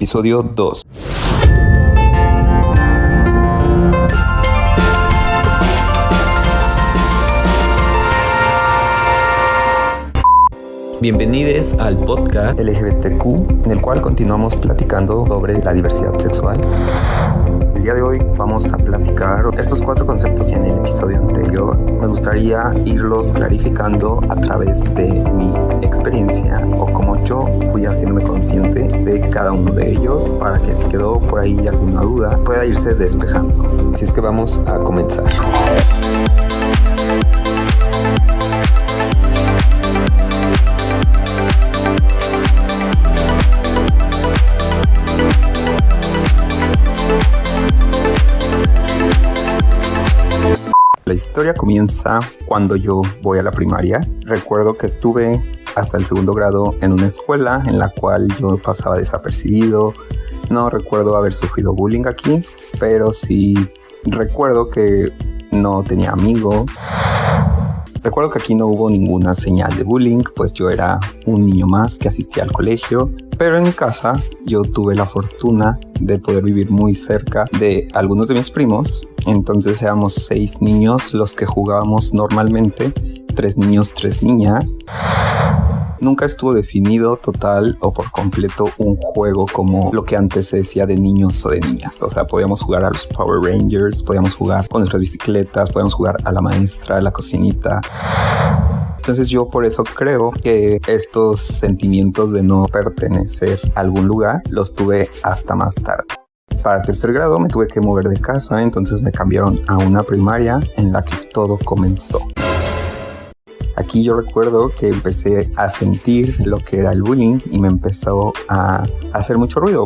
episodio 2. Bienvenidos al podcast LGBTQ, en el cual continuamos platicando sobre la diversidad sexual. El día de hoy vamos a platicar estos 4 conceptos en el episodio anterior. Me gustaría irlos clarificando a través de mi experiencia o como yo fui haciéndome consciente de cada uno de ellos para que si quedó por ahí alguna duda pueda irse despejando. Así es que vamos a comenzar. La historia comienza cuando yo voy a la primaria. Recuerdo que estuve hasta el 2º grado en una escuela en la cual yo pasaba desapercibido. No recuerdo haber sufrido bullying aquí, pero sí recuerdo que no tenía amigos. Recuerdo que aquí no hubo ninguna señal de bullying, pues yo era un niño más que asistía al colegio. Pero en mi casa yo tuve la fortuna de poder vivir muy cerca de algunos de mis primos. Entonces éramos 6 niños los que jugábamos normalmente, 3 niños, 3 niñas. Nunca estuvo definido total o por completo un juego como lo que antes se decía de niños o de niñas. O sea, podíamos jugar a los Power Rangers, podíamos jugar con nuestras bicicletas, podíamos jugar a la maestra, a la cocinita. Entonces yo por eso creo que estos sentimientos de no pertenecer a algún lugar los tuve hasta más tarde. Para 3er grado me tuve que mover de casa, entonces me cambiaron a una primaria en la que todo comenzó. Aquí yo recuerdo que empecé a sentir lo que era el bullying y me empezó a hacer mucho ruido.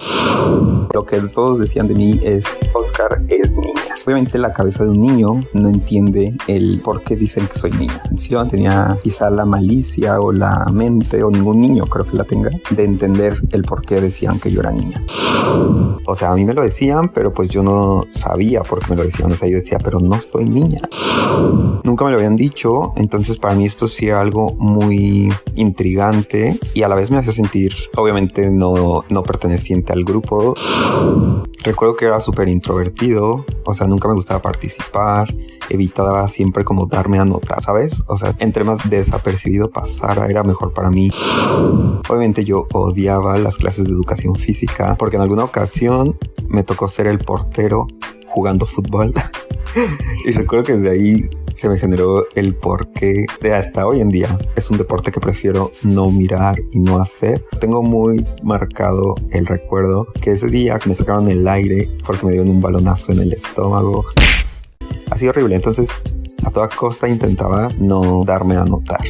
Lo que todos decían de mí es: Oscar es niña. Obviamente la cabeza de un niño no entiende el por qué dicen que soy niña. Yo tenía quizá la malicia o la mente, o ningún niño creo que la tenga, de entender el por qué decían que yo era niña. O sea, a mí me lo decían, pero pues yo no sabía por qué me lo decían. O sea, yo decía, pero no soy niña. Nunca me lo habían dicho, entonces para mí esto sí era algo muy intrigante y a la vez me hacía sentir, obviamente, no perteneciente al grupo. Recuerdo que era súper introvertido, o sea, nunca me gustaba participar, evitaba siempre como darme a notar, ¿sabes? O sea, entre más desapercibido pasara, era mejor para mí. Obviamente yo odiaba las clases de educación física porque en alguna ocasión me tocó ser el portero jugando fútbol. Y recuerdo que desde ahí se me generó el porqué de hasta hoy en día. Es un deporte que prefiero no mirar y no hacer. Tengo muy marcado el recuerdo que ese día me sacaron el aire porque me dieron un balonazo en el estómago. Ha sido horrible, entonces a toda costa intentaba no darme a notar.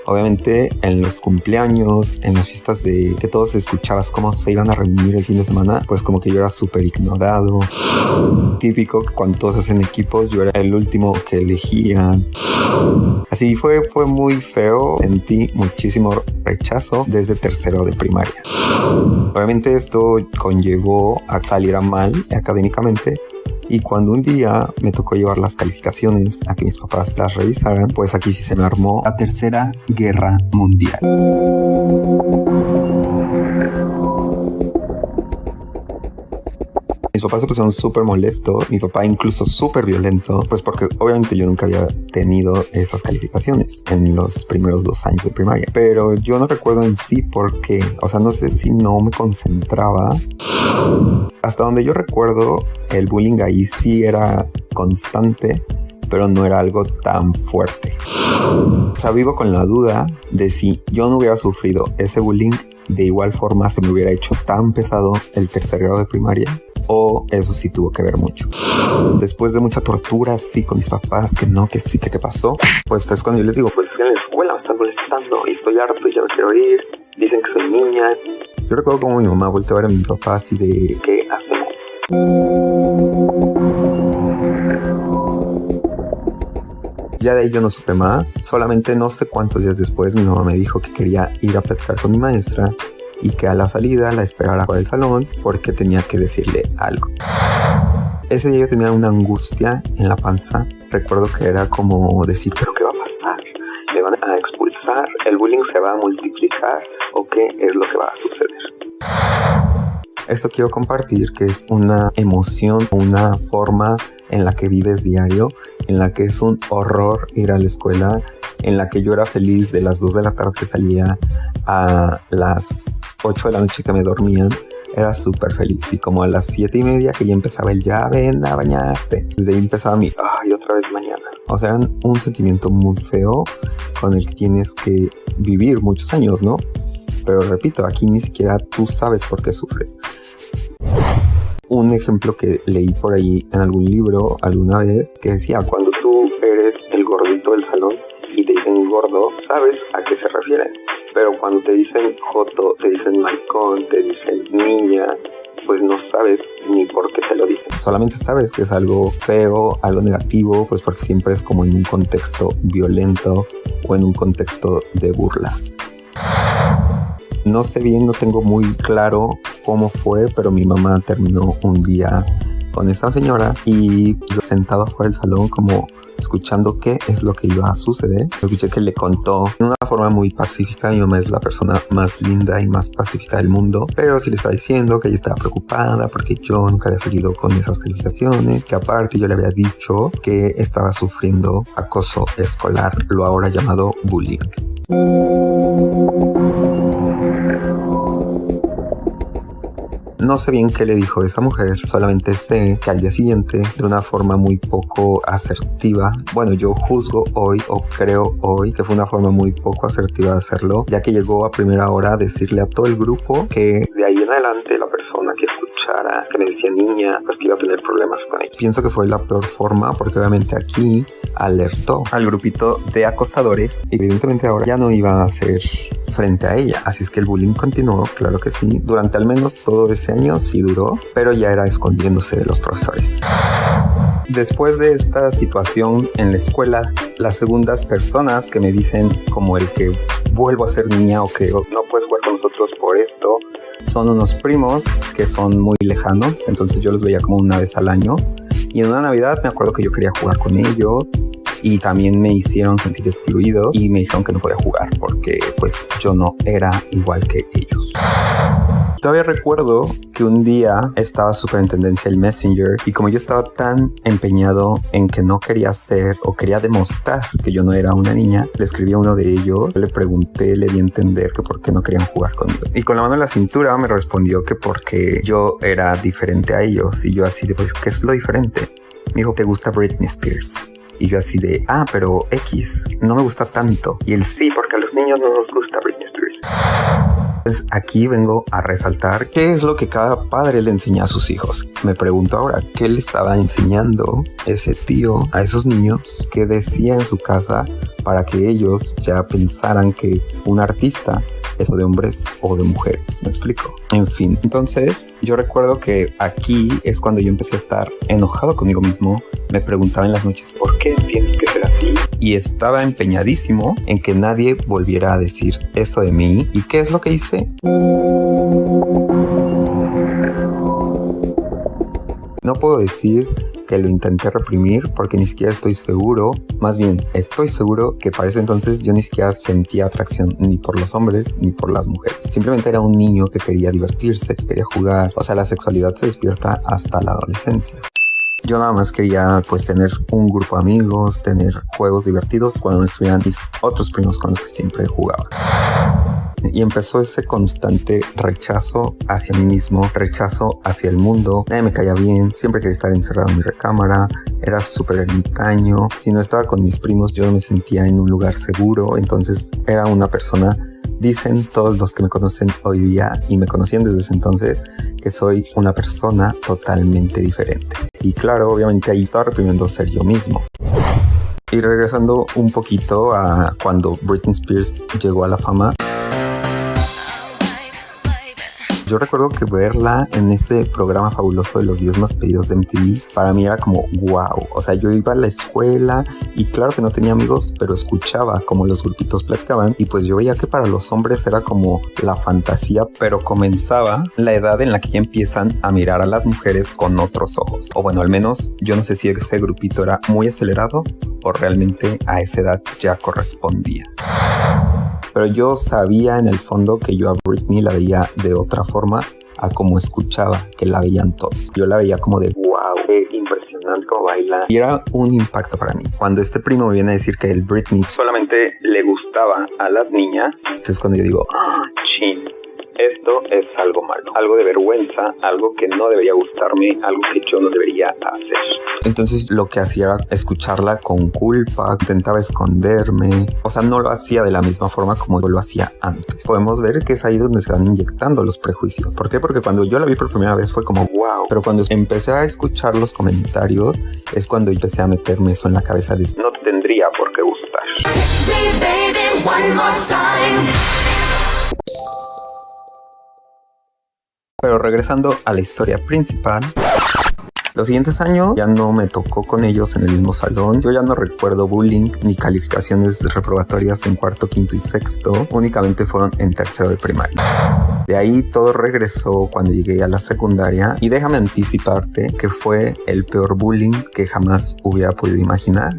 Obviamente en los cumpleaños, en las fiestas de que todos escuchabas cómo se iban a reunir el fin de semana, pues como que yo era súper ignorado. Típico que cuando todos hacen equipos yo era el último que elegían. Así fue muy feo, sentí muchísimo rechazo desde 3º de primaria. Obviamente esto conllevó a salir mal académicamente. Y cuando un día me tocó llevar las calificaciones a que mis papás las revisaran, pues aquí sí se me armó la Tercera Guerra Mundial. Mis papás se pusieron súper molestos, mi papá incluso súper violento, pues porque obviamente yo nunca había tenido esas calificaciones en los primeros 2 años de primaria. Pero yo no recuerdo en sí por qué, o sea, no sé si no me concentraba. Hasta donde yo recuerdo, el bullying ahí sí era constante, pero no era algo tan fuerte. O sea, vivo con la duda de si yo no hubiera sufrido ese bullying, de igual forma se me hubiera hecho tan pesado el 3er grado de primaria, o eso sí tuvo que ver mucho. Después de mucha tortura, sí, con mis papás, que no, que sí, que qué pasó, pues es cuando yo les digo, pues en la escuela me están molestando y estoy harto y ya no quiero ir, dicen que soy niña. Yo recuerdo como mi mamá volteó a ver a mi papá así de, ¿qué hacemos? Ya de ahí yo no supe más. Solamente no sé cuántos días después mi mamá me dijo que quería ir a platicar con mi maestra y que a la salida la esperara por el salón porque tenía que decirle algo. Ese día yo tenía una angustia en la panza. Recuerdo que era como decir, ¿pero qué va a pasar? ¿Me van a expulsar? ¿El bullying se va a multiplicar? ¿O qué es lo que va a suceder? Esto quiero compartir que es una emoción, una forma en la que vives diario, en la que es un horror ir a la escuela, en la que yo era feliz de las 2 de la tarde que salía a las 8 de la noche que me dormían. Era súper feliz y como a las 7:30 que ya empezaba el ya ven a bañarte, desde ahí empezaba mi ay, otra vez mañana. O sea, era un sentimiento muy feo con el que tienes que vivir muchos años, ¿no? Pero repito, aquí ni siquiera tú sabes por qué sufres. Un ejemplo que leí por ahí en algún libro alguna vez que decía, cuando tú eres el gordito del salón y te dicen gordo, sabes a qué se refieren. Pero cuando te dicen joto, te dicen maricón, te dicen niña, pues no sabes ni por qué te lo dicen. Solamente sabes que es algo feo, algo negativo, pues porque siempre es como en un contexto violento o en un contexto de burlas. No sé bien, no tengo muy claro cómo fue, pero mi mamá terminó un día con esta señora y yo sentado fuera del salón como escuchando qué es lo que iba a suceder. Escuché que le contó de una forma muy pacífica. Mi mamá es la persona más linda y más pacífica del mundo, pero sí le estaba diciendo que ella estaba preocupada porque yo nunca había salido con esas calificaciones, que aparte yo le había dicho que estaba sufriendo acoso escolar, lo ahora llamado bullying. No sé bien qué le dijo esa mujer, solamente sé que al día siguiente, de una forma muy poco asertiva, bueno, yo juzgo hoy o creo hoy que fue una forma muy poco asertiva de hacerlo, ya que llegó a primera hora a decirle a todo el grupo que de ahí en adelante la persona que escuchara, que me decía niña, pues que iba a tener problemas con ella. Pienso que fue la peor forma porque obviamente aquí alertó al grupito de acosadores y evidentemente ahora ya no iba a ser frente a ella, así es que el bullying continuó, claro que sí, durante al menos todo ese año sí duró, pero ya era escondiéndose de los profesores. Después de esta situación en la escuela, las segundas personas que me dicen como el que vuelvo a ser niña o que no puedes jugar con nosotros por esto, son unos primos que son muy lejanos, entonces yo los veía como una vez al año y en una Navidad me acuerdo que yo quería jugar con ellos y también me hicieron sentir excluido y me dijeron que no podía jugar porque pues yo no era igual que ellos. Todavía recuerdo que un día estaba súper en tendencia el Messenger y como yo estaba tan empeñado en que no quería ser o quería demostrar que yo no era una niña, le escribí a uno de ellos, le pregunté, le di a entender que por qué no querían jugar conmigo. Y con la mano en la cintura me respondió que porque yo era diferente a ellos y yo así de pues, ¿qué es lo diferente? Me dijo, ¿te gusta Britney Spears? Y yo así de, pero X, no me gusta tanto. Y él, sí, porque a los niños no nos gusta Britney Spears. Entonces aquí vengo a resaltar qué es lo que cada padre le enseña a sus hijos. Me pregunto ahora, ¿qué le estaba enseñando ese tío a esos niños que decía en su casa para que ellos ya pensaran que un artista es de hombres o de mujeres? ¿Me explico? En fin, entonces yo recuerdo que aquí es cuando yo empecé a estar enojado conmigo mismo. Me preguntaba en las noches, ¿por qué tienes que ser así? Y estaba empeñadísimo en que nadie volviera a decir eso de mí. ¿Y qué es lo que hice? No puedo decir que lo intenté reprimir porque ni siquiera estoy seguro, más bien estoy seguro que para ese entonces yo ni siquiera sentía atracción ni por los hombres ni por las mujeres. Simplemente era un niño que quería divertirse, que quería jugar. O sea, la sexualidad se despierta hasta la adolescencia. Yo nada más quería pues tener un grupo de amigos, tener juegos divertidos cuando no estuvieran mis otros primos con los que siempre jugaba. Y empezó ese constante rechazo hacia mí mismo, rechazo hacia el mundo. Nadie me caía bien, siempre quería estar encerrado en mi recámara, era súper ermitaño. Si no estaba con mis primos yo no me sentía en un lugar seguro, entonces era una persona, dicen todos los que me conocen hoy día y me conocían desde ese entonces, que soy una persona totalmente diferente. Y claro, obviamente ahí estaba reprimiendo ser yo mismo. Y regresando un poquito a cuando Britney Spears llegó a la fama, yo recuerdo que verla en ese programa fabuloso de los 10 más pedidos de MTV, para mí era como wow. O sea, yo iba a la escuela y claro que no tenía amigos, pero escuchaba como los grupitos platicaban y pues yo veía que para los hombres era como la fantasía, pero comenzaba la edad en la que ya empiezan a mirar a las mujeres con otros ojos. O bueno, al menos yo no sé si ese grupito era muy acelerado o realmente a esa edad ya correspondía. Pero yo sabía en el fondo que yo a Britney la veía de otra forma a cómo escuchaba que la veían todos. Yo la veía como de wow, qué impresionante cómo baila. Y era un impacto para mí. Cuando este primo me viene a decir que el Britney solamente le gustaba a las niñas, es cuando yo digo, chin. Esto es algo malo, algo de vergüenza, algo que no debería gustarme, algo que yo no debería hacer. Entonces lo que hacía era escucharla con culpa, intentaba esconderme, o sea, no lo hacía de la misma forma como yo lo hacía antes. Podemos ver que es ahí donde se van inyectando los prejuicios. ¿Por qué? Porque cuando yo la vi por primera vez fue como wow, pero cuando empecé a escuchar los comentarios es cuando empecé a meterme eso en la cabeza de no tendría por qué gustar. Baby, one more time. Pero regresando a la historia principal, los siguientes años ya no me tocó con ellos en el mismo salón. Yo ya no recuerdo bullying ni calificaciones reprobatorias en cuarto, quinto y sexto. Únicamente fueron en tercero de primaria. De ahí todo regresó cuando llegué a la secundaria. Y déjame anticiparte que fue el peor bullying que jamás hubiera podido imaginar.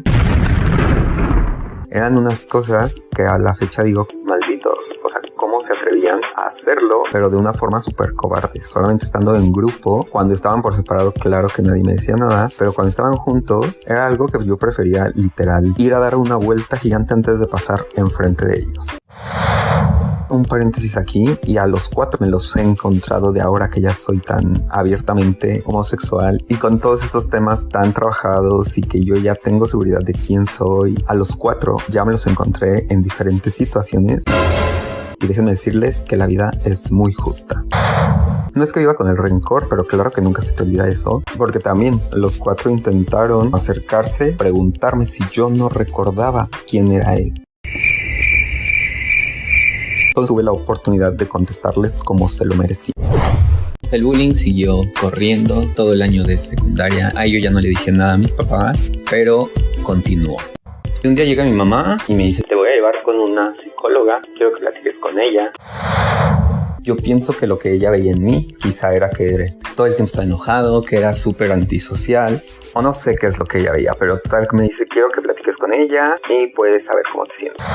Eran unas cosas que a la fecha digo, malditos. O sea, ¿cómo se atrevían a hacerlo? Pero de una forma súper cobarde. Solamente estando en grupo. Cuando estaban por separado, claro que nadie me decía nada. Pero cuando estaban juntos, era algo que yo prefería literal ir a dar una vuelta gigante antes de pasar enfrente de ellos. Un paréntesis aquí, y a los 4 me los he encontrado de ahora que ya soy tan abiertamente homosexual y con todos estos temas tan trabajados y que yo ya tengo seguridad de quién soy. A los 4 ya me los encontré en diferentes situaciones y déjenme decirles que la vida es muy justa. No es que viva con el rencor, pero claro que nunca se te olvida eso, porque también los 4 intentaron acercarse, preguntarme si yo no recordaba quién era él. Entonces tuve la oportunidad de contestarles como se lo merecía. El bullying siguió corriendo todo el año de secundaria. Ahí yo ya no le dije nada a mis papás, pero continuó. Un día llega mi mamá y me dice, te voy a llevar con una psicóloga, quiero que platiques con ella. Yo pienso que lo que ella veía en mí quizá era que todo el tiempo estaba enojado, que era súper antisocial, o no sé qué es lo que ella veía, pero tal que me dice, quiero que platiques con ella y puedes saber cómo te sientes.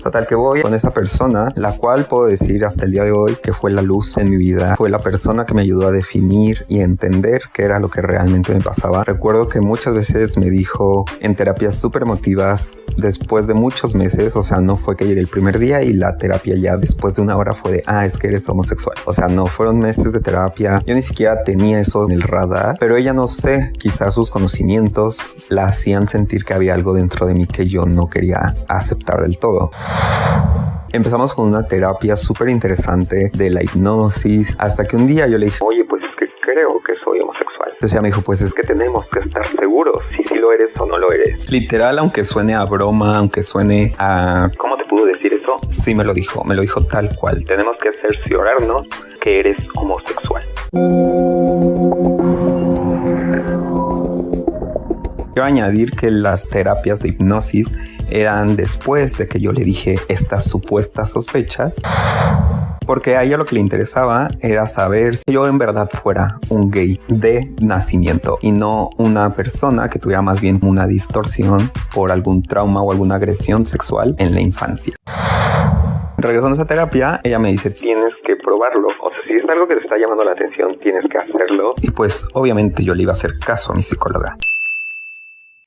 Total que voy con esa persona, la cual puedo decir hasta el día de hoy que fue la luz en mi vida. Fue la persona que me ayudó a definir y entender qué era lo que realmente me pasaba. Recuerdo que muchas veces me dijo en terapias súper emotivas después de muchos meses, o sea, no fue que llegué el primer día y la terapia ya después de una hora fue de, es que eres homosexual. O sea, no, fueron meses de terapia. Yo ni siquiera tenía eso en el radar, pero ella, no sé, quizás sus conocimientos la hacían sentir que había algo dentro de mí que yo no quería aceptar del todo. Empezamos con una terapia súper interesante de la hipnosis, hasta que un día yo le dije, oye, pues es que creo que soy homosexual. Entonces ella me dijo, pues es que tenemos que estar seguros si lo eres o no lo eres. Literal, aunque suene a broma, aunque suene a... ¿Cómo te pudo decir eso? Sí, me lo dijo tal cual. Tenemos que cerciorarnos que eres homosexual. Quiero añadir que las terapias de hipnosis eran después de que yo le dije estas supuestas sospechas, porque a ella lo que le interesaba era saber si yo en verdad fuera un gay de nacimiento y no una persona que tuviera más bien una distorsión por algún trauma o alguna agresión sexual en la infancia. Regresando a esa terapia, ella me dice, tienes que probarlo. O sea, si es algo que te está llamando la atención, tienes que hacerlo. Y pues obviamente yo le iba a hacer caso a mi psicóloga.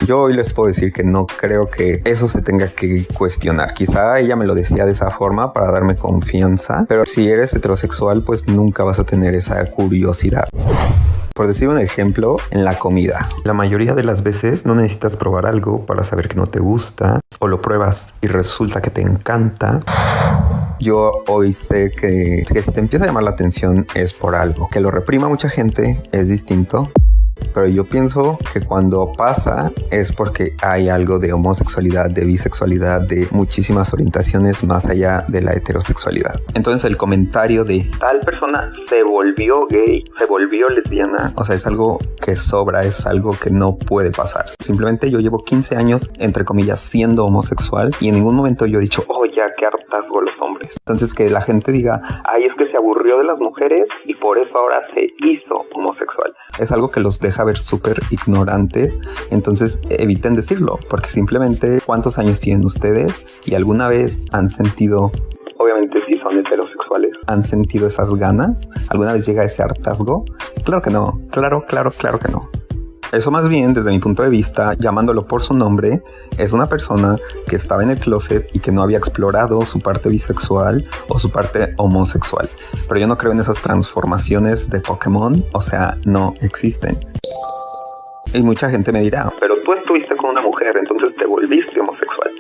Yo hoy les puedo decir que no creo que eso se tenga que cuestionar. Quizá ella me lo decía de esa forma para darme confianza, pero si eres heterosexual, pues nunca vas a tener esa curiosidad. Por decir un ejemplo, en la comida. La mayoría de las veces no necesitas probar algo para saber que no te gusta, o lo pruebas y resulta que te encanta. Yo hoy sé que si te empieza a llamar la atención es por algo. Que lo reprima mucha gente es distinto. Pero yo pienso que cuando pasa es porque hay algo de homosexualidad, de bisexualidad, de muchísimas orientaciones más allá de la heterosexualidad. Entonces el comentario de tal persona se volvió gay, se volvió lesbiana, o sea, es algo que sobra, es algo que no puede pasar. Simplemente yo llevo 15 años, entre comillas, siendo homosexual y en ningún momento yo he dicho, ya qué hartazgo los hombres. Entonces que la gente diga, es que se aburrió de las mujeres y por eso ahora se hizo homosexual. Es algo que los deja ver súper ignorantes, entonces eviten decirlo, porque simplemente ¿cuántos años tienen ustedes? Y alguna vez han sentido, obviamente si son heterosexuales, han sentido esas ganas? ¿Alguna vez llega ese hartazgo? Claro que no, claro que no. Eso más bien, desde mi punto de vista, llamándolo por su nombre, es una persona que estaba en el closet y que no había explorado su parte bisexual o su parte homosexual. Pero yo no creo en esas transformaciones de Pokémon, o sea, no existen. Y mucha gente me dirá, pero tú estuviste con una mujer, entonces te volviste homosexual.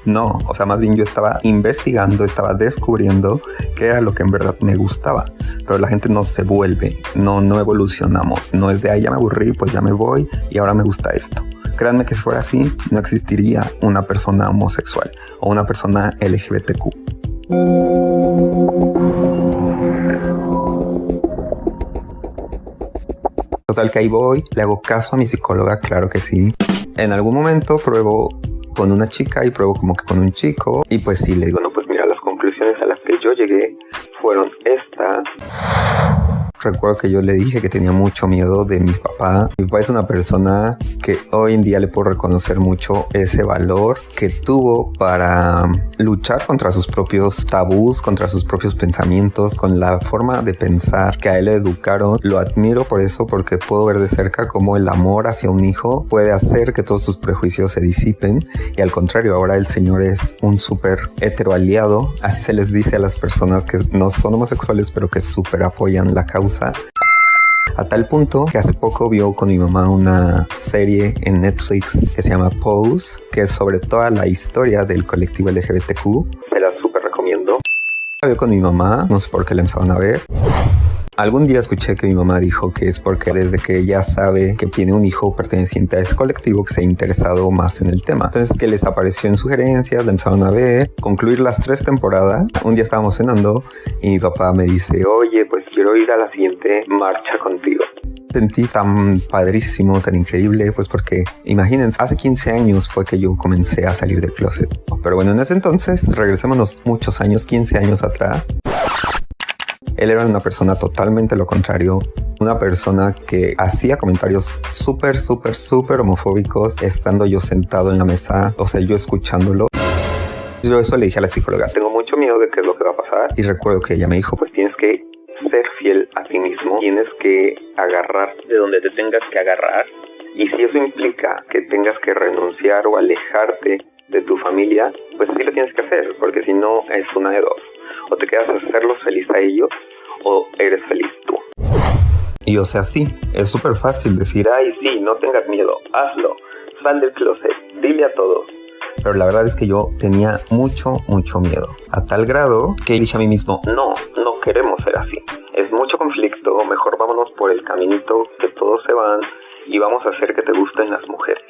No, o sea, más bien yo estaba investigando, estaba descubriendo qué era lo que en verdad me gustaba. Pero la gente no se vuelve, no evolucionamos. No es de ahí ya me aburrí, pues ya me voy y ahora me gusta esto. Créanme que si fuera así, no existiría una persona homosexual o una persona LGBTQ. Total que ahí voy, le hago caso a mi psicóloga, claro que sí. En algún momento pruebo con una chica y pruebo como que con un chico y pues sí le digo, no, pues mira, las conclusiones a las que yo llegué fueron estas. Recuerdo que yo le dije que tenía mucho miedo de mi papá. Mi papá es una persona que hoy en día le puedo reconocer mucho ese valor que tuvo para luchar contra sus propios tabús, contra sus propios pensamientos, con la forma de pensar que a él le educaron. Lo admiro por eso, porque puedo ver de cerca cómo el amor hacia un hijo puede hacer que todos tus prejuicios se disipen. Y al contrario, ahora el señor es un súper hetero aliado. Así se les dice a las personas que no son homosexuales, pero que súper apoyan la causa. A tal punto que hace poco vio con mi mamá una serie en Netflix que se llama Pose, que es sobre toda la historia del colectivo LGBTQ. Me la súper recomiendo. La vio con mi mamá, no sé por qué la empezaron a ver. Algún día escuché que mi mamá dijo que es porque desde que ella sabe que tiene un hijo perteneciente a ese colectivo que se ha interesado más en el tema. Entonces que les apareció en sugerencias, la empezaron a ver, concluir las 3 temporadas. Un día estábamos cenando y mi papá me dice, oye, pues quiero ir a la siguiente marcha contigo. Sentí tan padrísimo, tan increíble, pues porque imagínense, hace 15 años fue que yo comencé a salir del closet. Pero bueno, en ese entonces, regresémonos muchos años, 15 años atrás. Él era una persona totalmente lo contrario, una persona que hacía comentarios súper homofóbicos estando yo sentado en la mesa, o sea, yo escuchándolo. Yo eso le dije a la psicóloga, tengo mucho miedo de qué es lo que va a pasar. Y recuerdo que ella me dijo, pues tienes que ser fiel a ti mismo, tienes que agarrar de donde te tengas que agarrar. Y si eso implica que tengas que renunciar o alejarte de tu familia, pues sí lo tienes que hacer, porque si no es una de dos. O te quedas a hacerlos feliz a ellos, o eres feliz tú. Y o sea, sí, es súper fácil decir, ay, sí, no tengas miedo, hazlo, sal del closet, dile a todos. Pero la verdad es que yo tenía mucho miedo. A tal grado que dije a mí mismo, no queremos ser así. Es mucho conflicto, mejor vámonos por el caminito que todos se van y vamos a hacer que te gusten las mujeres.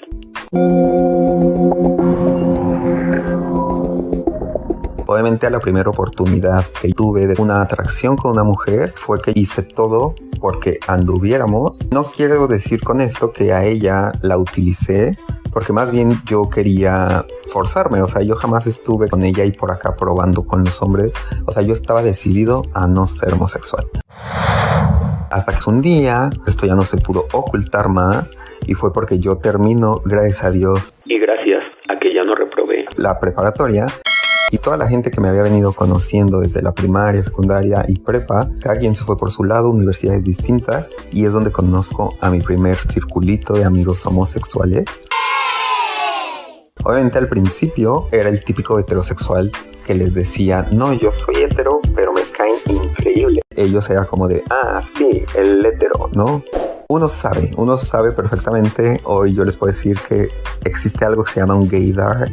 Obviamente a la primera oportunidad que tuve de una atracción con una mujer fue que hice todo porque anduviéramos. No quiero decir con esto que a ella la utilicé, porque más bien yo quería forzarme. O sea, yo jamás estuve con ella y por acá probando con los hombres. O sea, yo estaba decidido a no ser homosexual. Hasta que un día esto ya no se pudo ocultar más y fue porque yo termino, gracias a Dios y gracias a que ya no reprobé la preparatoria. Y toda la gente que me había venido conociendo desde la primaria, secundaria y prepa, cada quien se fue por su lado, universidades distintas, y es donde conozco a mi primer circulito de amigos homosexuales. Obviamente al principio era el típico heterosexual que les decía, no, yo soy hetero, pero me caen increíble. Ellos eran como de, ah, sí, el hetero, ¿no? Uno sabe perfectamente. Hoy yo les puedo decir que existe algo que se llama un gaydar.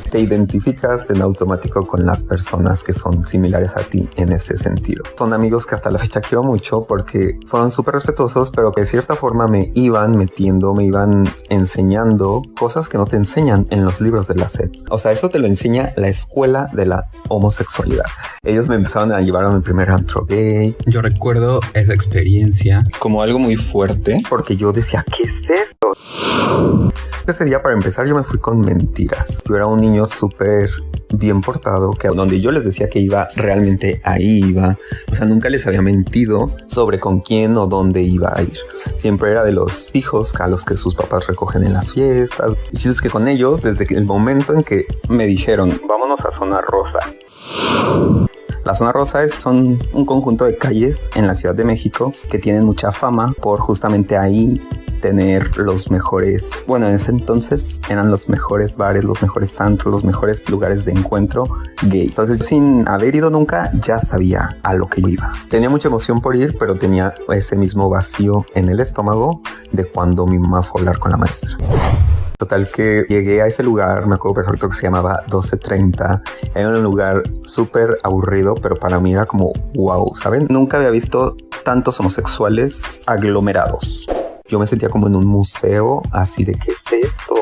Te identificas en automático con las personas que son similares a ti en ese sentido. Son amigos que hasta la fecha quiero mucho porque fueron súper respetuosos, pero que de cierta forma me iban metiendo, me iban enseñando cosas que no te enseñan en los libros de la SEP. O sea, eso te lo enseña la escuela de la homosexualidad. Ellos me empezaron a llevar a mi primer antro gay. Yo recuerdo esa experiencia como algo muy fuerte porque yo decía, ¿qué es esto? Ese día, para empezar, yo me fui con mentiras. Yo era un niño súper bien portado, que donde yo les decía que iba, realmente ahí iba. O sea, nunca les había mentido sobre con quién o dónde iba a ir. Siempre era de los hijos a los que sus papás recogen en las fiestas. Y chistes que con ellos, desde el momento en que me dijeron, vámonos a Zona Rosa, La zona rosa son un conjunto de calles en la Ciudad de México que tienen mucha fama por justamente ahí tener los mejores, bueno, en ese entonces eran los mejores bares, los mejores antros, los mejores lugares de encuentro gay. Entonces, sin haber ido nunca, ya sabía a lo que yo iba. Tenía mucha emoción por ir, pero tenía ese mismo vacío en el estómago de cuando mi mamá fue a hablar con la maestra. Total que llegué a ese lugar, me acuerdo perfecto que se llamaba 1230. Era un lugar súper aburrido, pero para mí era como wow, ¿saben? Nunca había visto tantos homosexuales aglomerados. Yo me sentía como en un museo, así de ¿qué es esto?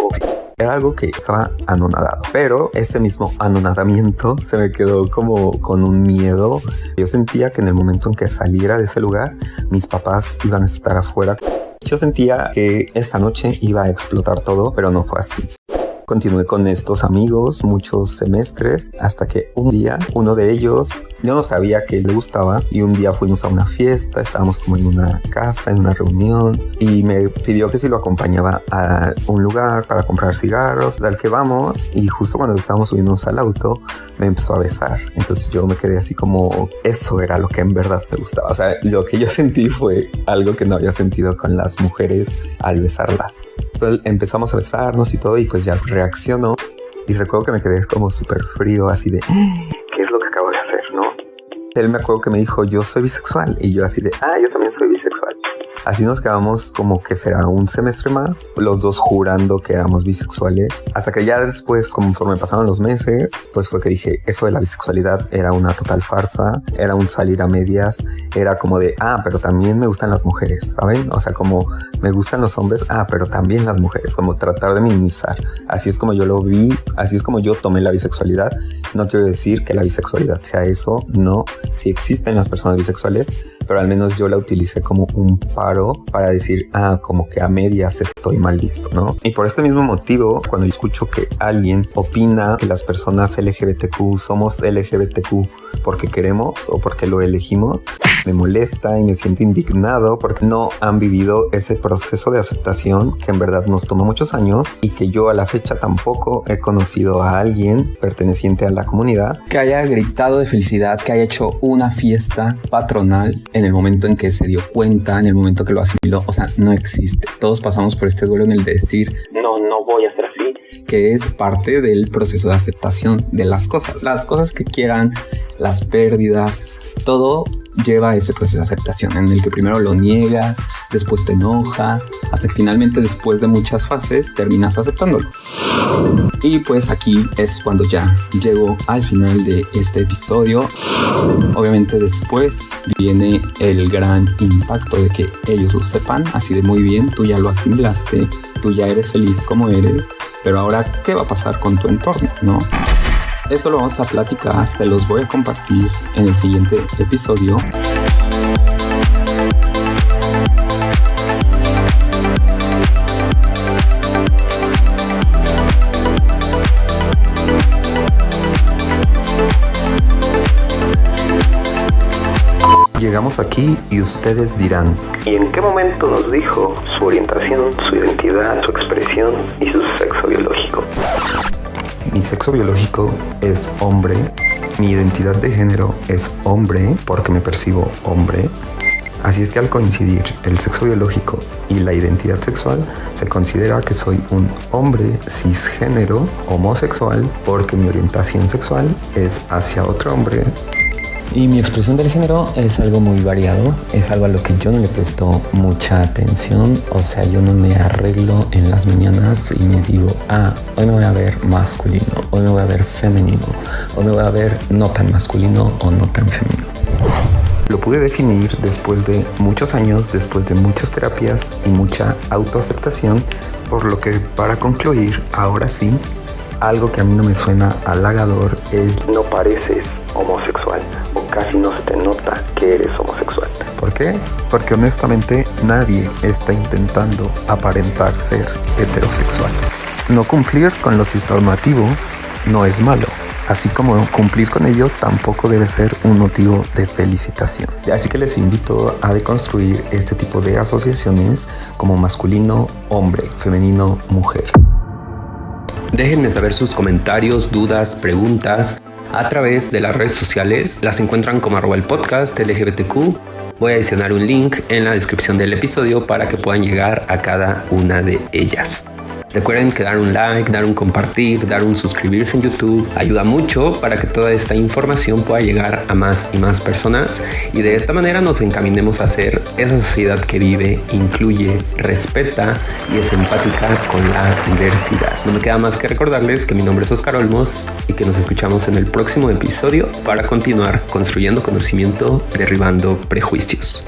Era algo que estaba anonadado, pero ese mismo anonadamiento se me quedó como con un miedo. Yo sentía que en el momento en que saliera de ese lugar, mis papás iban a estar afuera. Yo sentía que esa noche iba a explotar todo, pero no fue así. Continué con estos amigos muchos semestres hasta que un día uno de ellos, yo no sabía que le gustaba, y un día fuimos a una fiesta, estábamos como en una casa, en una reunión, y me pidió que si lo acompañaba a un lugar para comprar cigarros, tal que vamos, y justo cuando estábamos subiéndonos al auto me empezó a besar. Entonces yo me quedé así como, eso era lo que en verdad me gustaba. O sea, lo que yo sentí fue algo que no había sentido con las mujeres al besarlas. Entonces empezamos a besarnos y todo, y pues ya reaccionó, y recuerdo que me quedé como súper frío, así de ¿qué es lo que acabo de hacer, no? Él me acuerdo que me dijo, yo soy bisexual, y yo así de yo también soy bisexual. Así nos quedamos como que será un semestre más, los dos jurando que éramos bisexuales, hasta que ya después, conforme pasaron los meses, pues fue que dije, eso de la bisexualidad era una total farsa, era un salir a medias, era como de, pero también me gustan las mujeres, ¿saben? O sea, como me gustan los hombres, pero también las mujeres, como tratar de minimizar. Así es como yo lo vi, así es como yo tomé la bisexualidad. No quiero decir que la bisexualidad sea eso, no, sí existen las personas bisexuales, pero al menos yo la utilicé como un paro para decir, como que a medias estoy mal visto, ¿no? Y por este mismo motivo, cuando escucho que alguien opina que las personas LGBTQ somos LGBTQ porque queremos o porque lo elegimos, me molesta y me siento indignado porque no han vivido ese proceso de aceptación que en verdad nos tomó muchos años, y que yo a la fecha tampoco he conocido a alguien perteneciente a la comunidad que haya gritado de felicidad, que haya hecho una fiesta patronal en el momento en que se dio cuenta, en el momento que lo asimiló. O sea, no existe. Todos pasamos por este duelo en el de decir, no voy a ser así, que es parte del proceso de aceptación de las cosas que quieran, las pérdidas, todo lleva a ese proceso de aceptación en el que primero lo niegas, después te enojas, hasta que finalmente, después de muchas fases, terminas aceptándolo. Y pues aquí es cuando ya llego al final de este episodio. Obviamente después viene el gran impacto de que ellos lo sepan, así de muy bien, tú ya lo asimilaste, tú ya eres feliz como eres, pero ahora, ¿qué va a pasar con tu entorno, no? Esto lo vamos a platicar, te los voy a compartir en el siguiente episodio. Llegamos aquí y ustedes dirán, ¿y en qué momento nos dijo su orientación, su identidad, su expresión y su sexo biológico? Mi sexo biológico es hombre, mi identidad de género es hombre porque me percibo hombre. Así es que al coincidir el sexo biológico y la identidad sexual, se considera que soy un hombre cisgénero homosexual porque mi orientación sexual es hacia otro hombre. Y mi expresión del género es algo muy variado, es algo a lo que yo no le presto mucha atención. O sea, yo no me arreglo en las mañanas y me digo, hoy me voy a ver masculino, hoy me voy a ver femenino, hoy me voy a ver no tan masculino o no tan femenino. Lo pude definir después de muchos años, después de muchas terapias y mucha autoaceptación, por lo que, para concluir, ahora sí, algo que a mí no me suena halagador es no pareces homosexual o casi no se te nota que eres homosexual. ¿Por qué? Porque honestamente nadie está intentando aparentar ser heterosexual. No cumplir con lo cisnormativo no es malo, así como cumplir con ello tampoco debe ser un motivo de felicitación. Así que les invito a deconstruir este tipo de asociaciones como masculino, hombre, femenino, mujer. Déjenme saber sus comentarios, dudas, preguntas a través de las redes sociales. Las encuentran como @el_podcast LGBTQ. Voy a adicionar un link en la descripción del episodio para que puedan llegar a cada una de ellas. Recuerden que dar un like, dar un compartir, dar un suscribirse en YouTube ayuda mucho para que toda esta información pueda llegar a más y más personas y de esta manera nos encaminemos a ser esa sociedad que vive, incluye, respeta y es empática con la diversidad. No me queda más que recordarles que mi nombre es Oscar Olmos y que nos escuchamos en el próximo episodio para continuar construyendo conocimiento, derribando prejuicios.